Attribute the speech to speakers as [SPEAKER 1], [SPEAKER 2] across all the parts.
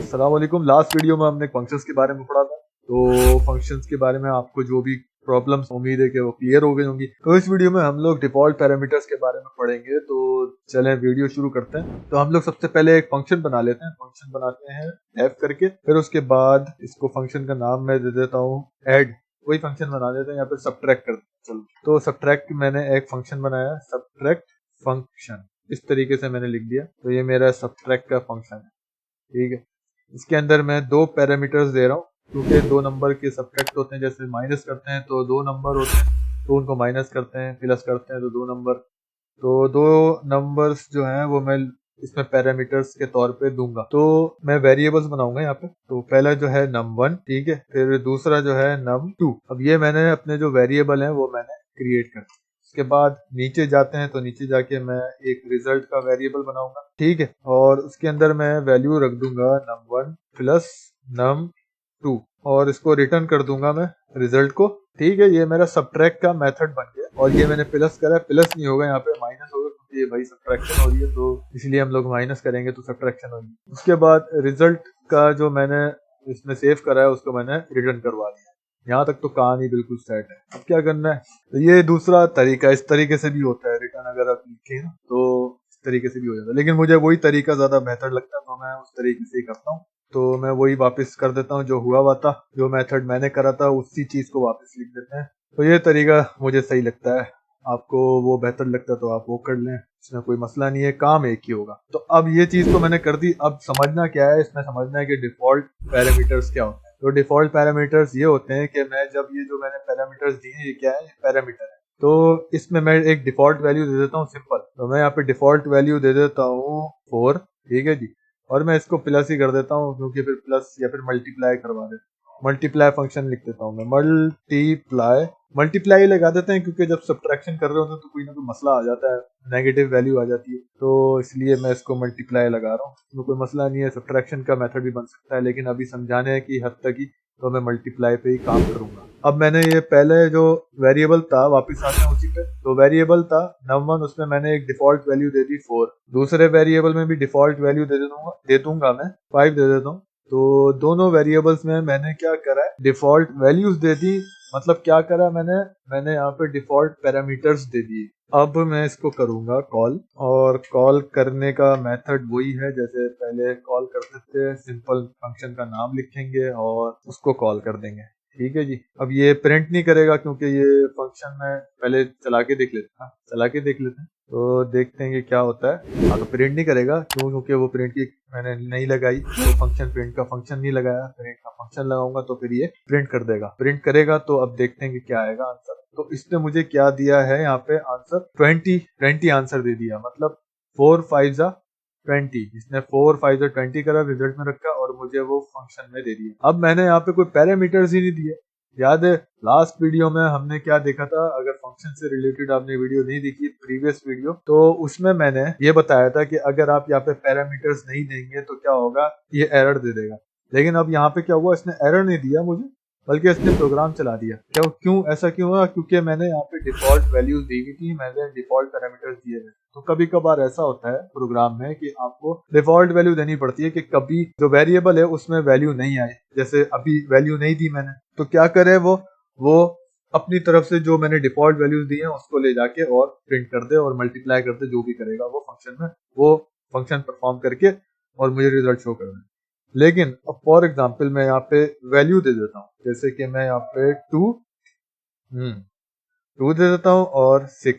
[SPEAKER 1] अस्सलाम वालेकुम। Last video में हमने फंक्शंस के बारे में पढ़ा था, तो फंक्शंस के बारे में आपको जो भी प्रॉब्लम्स उम्मीद है कि वो क्लियर हो गई होंगी। तो इस वीडियो में हम लोग डिफॉल्ट पैरामीटर्स के बारे में पढ़ेंगे। तो चलें वीडियो शुरू करते हैं। तो हम लोग सबसे पहले एक फंक्शन बना लेते हैं। फंक्शन बनाते हैं एफ करके, फिर उसके बाद इसको फंक्शन का नाम मैं दे देता हूँ ऐड। वही फंक्शन बना देते हैं, यहाँ पे सब्ट्रैक्ट करते हैं। चलो, तो सब्ट्रैक्ट मैंने एक फंक्शन बनाया, सब्ट्रैक्ट फंक्शन, इस तरीके से मैंने लिख दिया। तो ये मेरा सब्ट्रैक्ट का फंक्शन है, ठीक है। इसके अंदर मैं दो पैरामीटर्स दे रहा हूँ, क्योंकि दो नंबर के सब्ट्रैक्ट होते हैं। जैसे माइनस करते हैं तो दो नंबर होते हैं, तो उनको माइनस करते हैं, प्लस करते हैं तो दो नंबर। तो दो नंबर्स जो हैं वो मैं इसमें पैरामीटर्स के तौर पे दूंगा। तो मैं वेरिएबल्स बनाऊंगा यहाँ पे। तो पहला जो है num1, ठीक है, फिर दूसरा जो है num2। अब ये मैंने अपने जो वेरिएबल हैं वो मैंने क्रिएट कर दिया। उसके बाद नीचे जाते हैं, तो नीचे जाके मैं एक रिजल्ट का वेरिएबल बनाऊंगा, ठीक है, और उसके अंदर मैं वैल्यू रख दूंगा num1 प्लस num2 और इसको रिटर्न कर दूंगा मैं रिजल्ट को, ठीक है। ये मेरा सब्ट्रैक्ट का मेथड बन गया। और ये मैंने प्लस करा, प्लस नहीं होगा, यहाँ पे माइनस होगा, क्योंकि ये भाई सब्ट्रैक्शन हो रही है, तो इसलिए हम लोग माइनस करेंगे तो सब्ट्रैक्शन होगी। उसके बाद रिजल्ट का जो मैंने इसमें सेव करा है उसको मैंने रिटर्न करवा दिया। यहाँ तक तो कहानी बिल्कुल सेट है। अब क्या करना है, तो ये दूसरा तरीका, इस तरीके से भी होता है रिटर्न। अगर आप लिखें ना तो इस तरीके से भी हो जाता है, लेकिन मुझे वही तरीका ज्यादा बेहतर लगता है, तो मैं उस तरीके से ही करता हूँ। तो मैं वही वापस कर देता हूँ, जो हुआ हुआ था, जो मेथड मैंने करा था उसी चीज को वापस लिख देते हैं। तो ये तरीका मुझे सही लगता है। आपको वो बेहतर लगता है तो आप वो कर लें, इसमें कोई मसला नहीं है, काम एक ही होगा। तो अब ये चीज तो मैंने कर दी। अब समझना क्या है, इसमें समझना है कि डिफॉल्ट पैरामीटर्स क्या होते हैं। तो डिफॉल्ट पैरामीटर्स ये होते हैं कि मैं जब ये जो मैंने पैरामीटर्स दिए, ये क्या है, पैरामीटर है, तो इसमें मैं एक डिफॉल्ट वैल्यू दे देता हूँ, सिंपल। तो मैं यहाँ पे डिफॉल्ट वैल्यू दे देता हूँ 4, ठीक है जी। और मैं इसको प्लस ही कर देता हूँ, क्योंकि फिर प्लस या फिर मल्टीप्लाई करवा देता हूँ। मल्टीप्लाई फंक्शन लिख देता हूँ मैं, मल्टीप्लाई लगा देते हैं, क्योंकि जब सब्ट्रैक्शन कर रहे होते हैं तो कोई ना कोई मसला आ जाता है, नेगेटिव वैल्यू आ जाती है, तो इसलिए मैं इसको मल्टीप्लाई लगा रहा हूँ। तो कोई मसला नहीं है, सब्ट्रैक्शन का मेथड भी बन सकता है, लेकिन अभी समझाने की हद तक ही तो मैं मल्टीप्लाई पे ही काम करूंगा। अब मैंने ये पहले जो वेरिएबल था, वापस आते हैं उसी पे। तो वेरिएबल था num1, उसमें मैंने एक डिफॉल्ट वैल्यू दे दी 4। दूसरे वेरिएबल में भी डिफॉल्ट वैल्यू दे दूंगा मैं 5 दे देता हूँ। तो दोनों वेरिएबल्स में मैंने क्या करा है, डिफॉल्ट वैल्यूज दे दी। मतलब क्या करा मैंने यहाँ पे डिफॉल्ट पैरामीटर्स दे दिए। अब मैं इसको करूंगा कॉल, और कॉल करने का मेथड वही है जैसे पहले कॉल करते थे। सिंपल फंक्शन का नाम लिखेंगे और उसको कॉल कर देंगे, ठीक है जी। अब ये प्रिंट नहीं करेगा, क्योंकि ये फंक्शन में पहले चला के देख लेते हैं। चला के देख लेते हैं तो देखते हैं कि क्या होता है। हाँ, तो प्रिंट नहीं करेगा, क्यों? क्योंकि वो प्रिंट की मैंने नहीं लगाई, तो फंक्शन प्रिंट का फंक्शन नहीं लगाया। प्रिंट का फंक्शन लगाऊंगा तो फिर ये प्रिंट कर देगा, प्रिंट करेगा। तो अब देखते हैं कि क्या आएगा आंसर। तो इसने मुझे क्या दिया है यहाँ पे आंसर, 20 आंसर दे दिया। मतलब 4 5 जा 20, इसने 4 5 जा 20 करा, रिजल्ट में रखा और मुझे वो फंक्शन में दे दिया। अब मैंने यहाँ पे कोई पैरामीटर्स ही नहीं दिए। याद है लास्ट वीडियो में हमने क्या देखा था? अगर फंक्शन से रिलेटेड आपने वीडियो नहीं देखी, प्रीवियस वीडियो, तो उसमें मैंने ये बताया था कि अगर आप यहाँ पे पैरामीटर्स नहीं देंगे तो क्या होगा, ये एरर दे देगा। लेकिन अब यहाँ पे क्या हुआ, इसने एरर नहीं दिया मुझे, बल्कि इसने प्रोग्राम चला दिया। क्यों ऐसा क्यों हुआ? क्योंकि मैंने यहाँ पे डिफॉल्ट वैल्यूज दी हुई थी, मैंने डिफॉल्ट पैरामीटर्स दिए थे। तो कभी कभार ऐसा होता है प्रोग्राम में कि आपको डिफॉल्ट वैल्यू देनी पड़ती है, कि कभी जो वेरिएबल है उसमें वैल्यू नहीं आई। जैसे अभी वैल्यू नहीं दी मैंने, तो क्या करे वो अपनी तरफ से जो मैंने डिफॉल्ट वैल्यूज दी हैं उसको ले जाके और प्रिंट कर दे और मल्टीप्लाई कर दे, जो भी करेगा वो फंक्शन में, वो फंक्शन परफॉर्म करके और मुझे रिजल्ट शो कर दे। लेकिन अब फॉर एग्जांपल मैं यहाँ पे वैल्यू दे देता हूँ, जैसे कि मैं यहाँ पे 2 दे देता हूँ और 6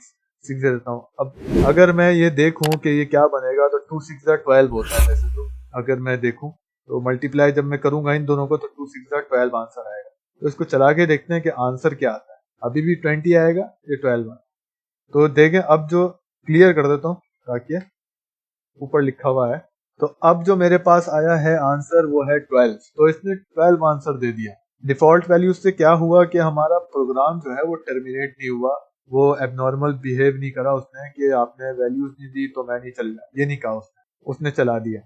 [SPEAKER 1] दे देता हूँ। अब अगर मैं ये देखूं कि ये क्या बनेगा, तो 2 6 12 होता है वैसे तो। अगर मैं देखूं तो मल्टीप्लाई जब मैं करूंगा इन दोनों को, तो 2 6 12 आंसर आएगा। तो इसको चला के देखते हैं कि आंसर क्या आता है। अभी भी 20 आएगा, ये 12 आएगा। तो देखें, अब जो क्लियर कर देता हूँ ताकि ऊपर लिखा हुआ है। तो अब जो मेरे पास आया है आंसर वो है 12। तो इसने 12 आंसर दे दिया। डिफॉल्ट वैल्यू से क्या हुआ कि हमारा प्रोग्राम जो है वो टर्मिनेट नहीं हुआ, वो एबनॉर्मल बिहेव नहीं करा उसने कि आपने वैल्यूज नहीं दी तो मैं नहीं चल रहा, ये नहीं कहा उसने चला दिया।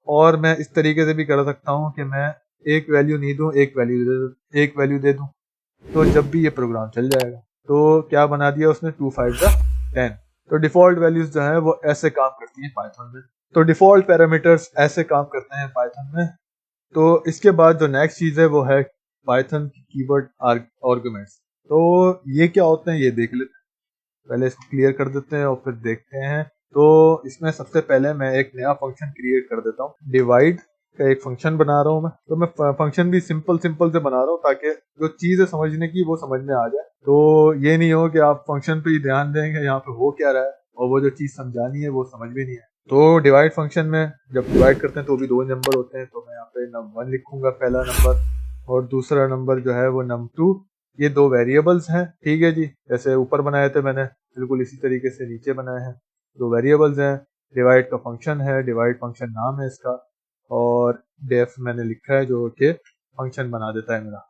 [SPEAKER 1] और मैं इस तरीके से भी कर सकता हूँ कि मैं एक वैल्यू नहीं दूं, एक वैल्यू दे दूं, तो जब भी ये प्रोग्राम चल जाएगा। तो क्या बना दिया उसने, 2 5 10। तो डिफॉल्ट वैल्यूज जो है वो ऐसे काम करती हैं पाइथन में। तो डिफॉल्ट पैरामीटर्स ऐसे काम करते हैं पाइथन में। तो इसके बाद जो नेक्स्ट चीज़ है वो है पाइथन कीवर्ड आर्गुमेंट्स। तो ये क्या होते हैं ये देख लेते हैं, पहले इसको क्लियर कर देते हैं और फिर देखते हैं। तो इसमें सबसे पहले मैं एक नया फंक्शन क्रिएट कर देता हूँ, डिवाइड का एक फंक्शन बना रहा हूँ मैं। तो मैं फंक्शन भी सिंपल से बना रहा हूँ ताकि जो चीज़ है समझने की वो समझ में आ जाए। तो ये नहीं हो कि आप फंक्शन पे ही ध्यान देंगे यहाँ पे हो क्या रहा है और वो जो चीज़ समझानी है वो समझ में नहीं है। तो डिवाइड फंक्शन में जब डिवाइड करते हैं तो भी 2 नंबर होते हैं, तो मैं यहाँ पे num1 लिखूंगा पहला नंबर, और दूसरा नंबर जो है वो num2। ये 2 वेरिएबल्स हैं, ठीक है जी। जैसे ऊपर बनाए थे मैंने, बिल्कुल इसी तरीके से नीचे बनाए हैं। 2 वेरिएबल्स हैं, डिवाइड का फंक्शन है, डिवाइड फंक्शन नाम है इसका, और डेफ मैंने लिखा है जो कि फंक्शन बना देता है मेरा।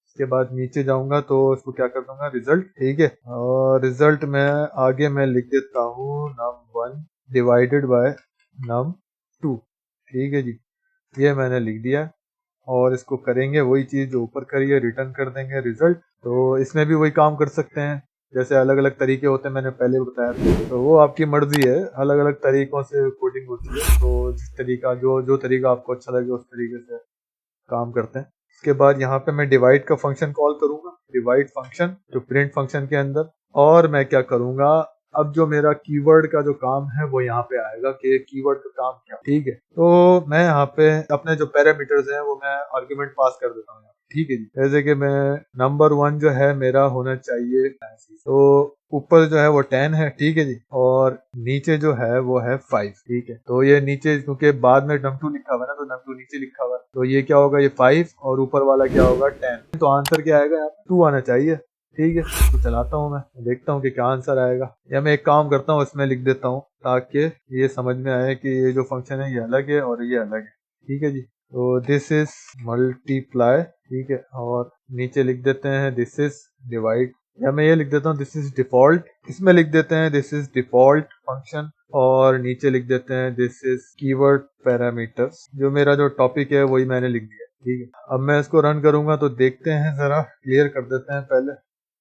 [SPEAKER 1] इसके बाद नीचे जाऊंगा तो इसको क्या कर दूंगा, रिजल्ट, ठीक है। और रिजल्ट में आगे मैं लिख देता हूँ num1 डिवाइडेड बाय num2, ठीक है जी। ये मैंने लिख दिया और इसको करेंगे वही चीज जो ऊपर करी है, रिटर्न कर देंगे रिजल्ट। तो इसमें भी वही काम कर सकते हैं, जैसे अलग अलग तरीके होते हैं, मैंने पहले बताया था। तो वो आपकी मर्जी है, अलग अलग तरीकों से कोडिंग होती है। तो जिस तरीका जो तरीका आपको अच्छा लगे उस तरीके से काम करते हैं। इसके बाद यहाँ पे मैं डिवाइड का फंक्शन कॉल करूंगा, डिवाइड फंक्शन जो प्रिंट फंक्शन के अंदर। और मैं क्या करूंगा, अब जो मेरा कीवर्ड का जो काम है वो यहाँ पे आएगा कि कीवर्ड का काम क्या, ठीक है। तो मैं यहाँ पे अपने जो पैरामीटर्स हैं वो मैं आर्गुमेंट पास कर देता हूँ, ठीक है जी। जैसे कि मैं नंबर 1 जो है मेरा होना चाहिए, तो ऊपर जो है वो 10 है, ठीक है जी। और नीचे जो है वो है 5, ठीक है। तो ये नीचे क्योंकि बाद में num2 लिखा हुआ है ना, तो num2 नीचे लिखा हुआ है, तो ये क्या होगा, ये 5 और ऊपर वाला क्या होगा 10। तो आंसर क्या आएगा, यहाँ 2 आना चाहिए, ठीक है। तो चलाता हूँ मैं, देखता हूँ कि क्या आंसर आएगा। या मैं एक काम करता हूँ, इसमें लिख देता हूँ ताकि ये समझ में आए कि ये जो फंक्शन है ये अलग है और ये अलग है, ठीक है जी। तो दिस इज मल्टीप्लाई, ठीक है। और नीचे लिख देते हैं दिस इज डिवाइड, या मैं ये लिख देता हूँ दिस इज डिफॉल्ट। इसमें लिख देते हैं दिस इज डिफॉल्ट फंक्शन, और नीचे लिख देते हैं दिस इज कीवर्ड पैरामीटर्स। जो मेरा जो टॉपिक है वही मैंने लिख दिया, ठीक है। अब मैं इसको रन करूंगा तो देखते हैं, जरा क्लियर कर देते हैं पहले,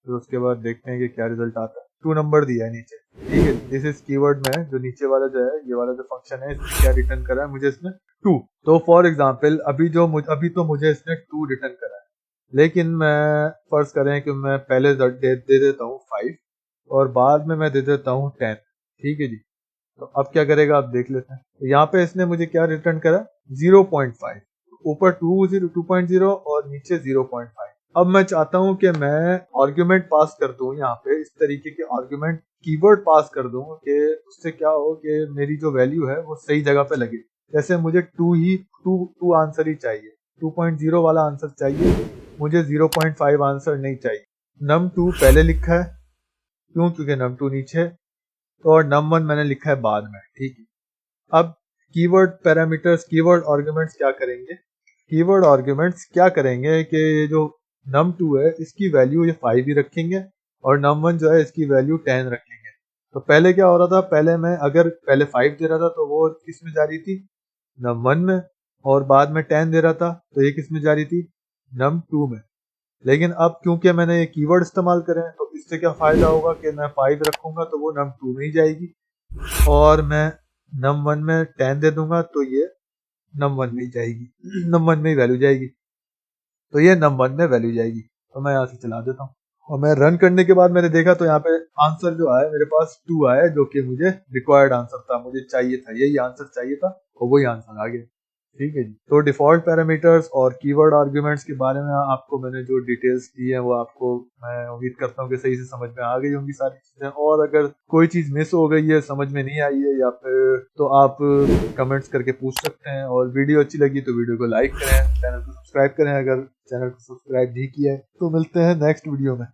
[SPEAKER 1] फिर उसके बाद देखते हैं कि क्या रिजल्ट आता है। 2 नंबर दिया है नीचे, ठीक है। दिस इज कीवर्ड में जो नीचे वाला जो है, ये वाला जो फंक्शन है, इसमें क्या रिटर्न करा है मुझे, इसमें 2। तो फॉर एग्जांपल अभी तो मुझे इसने 2 रिटर्न करा है, लेकिन मैं फर्ज करें कि मैं पहले दे देता हूँ 5 और बाद में मैं दे देता हूँ 10, ठीक है जी। तो अब क्या करेगा आप देख लेते हैं। तो यहाँ पे इसने मुझे क्या रिटर्न करा, 0.5। ऊपर 2.0 और नीचे 0.5। अब मैं चाहता हूँ कि मैं आर्गुमेंट पास कर दूं, यहाँ पे इस तरीके के आर्गुमेंट कीवर्ड पास कर दूं कि उससे क्या हो कि मेरी जो वैल्यू है वो सही जगह पे लगे। जैसे मुझे 2 आंसर ही चाहिए, 2.0 वाला आंसर चाहिए मुझे, 0.5 आंसर नहीं चाहिए। num2 पहले लिखा है, क्यों, क्योंकि num2 नीचे, और num1 मैंने लिखा है बाद में, ठीक है। अब कीवर्ड पैरामीटर्स, कीवर्ड आर्गुमेंट्स क्या करेंगे, कीवर्ड आर्गुमेंट्स क्या करेंगे कि ये जो num2 है इसकी वैल्यू ये 5 ही रखेंगे, और num1 जो है इसकी वैल्यू 10 रखेंगे। तो पहले क्या हो रहा था, पहले मैं अगर पहले 5 दे रहा था तो वो किस में जा रही थी, num1 में, और बाद में 10 दे रहा था तो ये किस में जा रही थी, num2 में। लेकिन अब क्योंकि मैंने ये कीवर्ड इस्तेमाल करे हैं तो इससे क्या फायदा होगा कि मैं 5 रखूंगा तो वो num2 में ही जाएगी, और मैं num1 में 10 दे दूंगा तो ये num1 में ही जाएगी, num1 में ही वैल्यू जाएगी, तो ये num1 में वैल्यू जाएगी। तो मैं यहाँ से चला देता हूँ, और मैं रन करने के बाद मैंने देखा तो यहाँ पे आंसर जो आया मेरे पास 2 आया, जो कि मुझे रिक्वायर्ड आंसर था, मुझे चाहिए था, यही आंसर चाहिए था और वही आंसर आ गया, ठीक है जी। तो डिफॉल्ट पैरामीटर्स और कीवर्ड आर्गुमेंट्स के बारे में आपको मैंने जो डिटेल्स दी है वो आपको मैं उम्मीद करता हूँ कि सही से समझ में आ गई होंगी सारी चीजें। और अगर कोई चीज मिस हो गई है, समझ में नहीं आई है, या फिर तो आप कमेंट्स करके पूछ सकते हैं। और वीडियो अच्छी लगी तो वीडियो को लाइक करें, चैनल को सब्सक्राइब करें अगर चैनल को सब्सक्राइब नहीं किया है। तो मिलते हैं नेक्स्ट वीडियो में।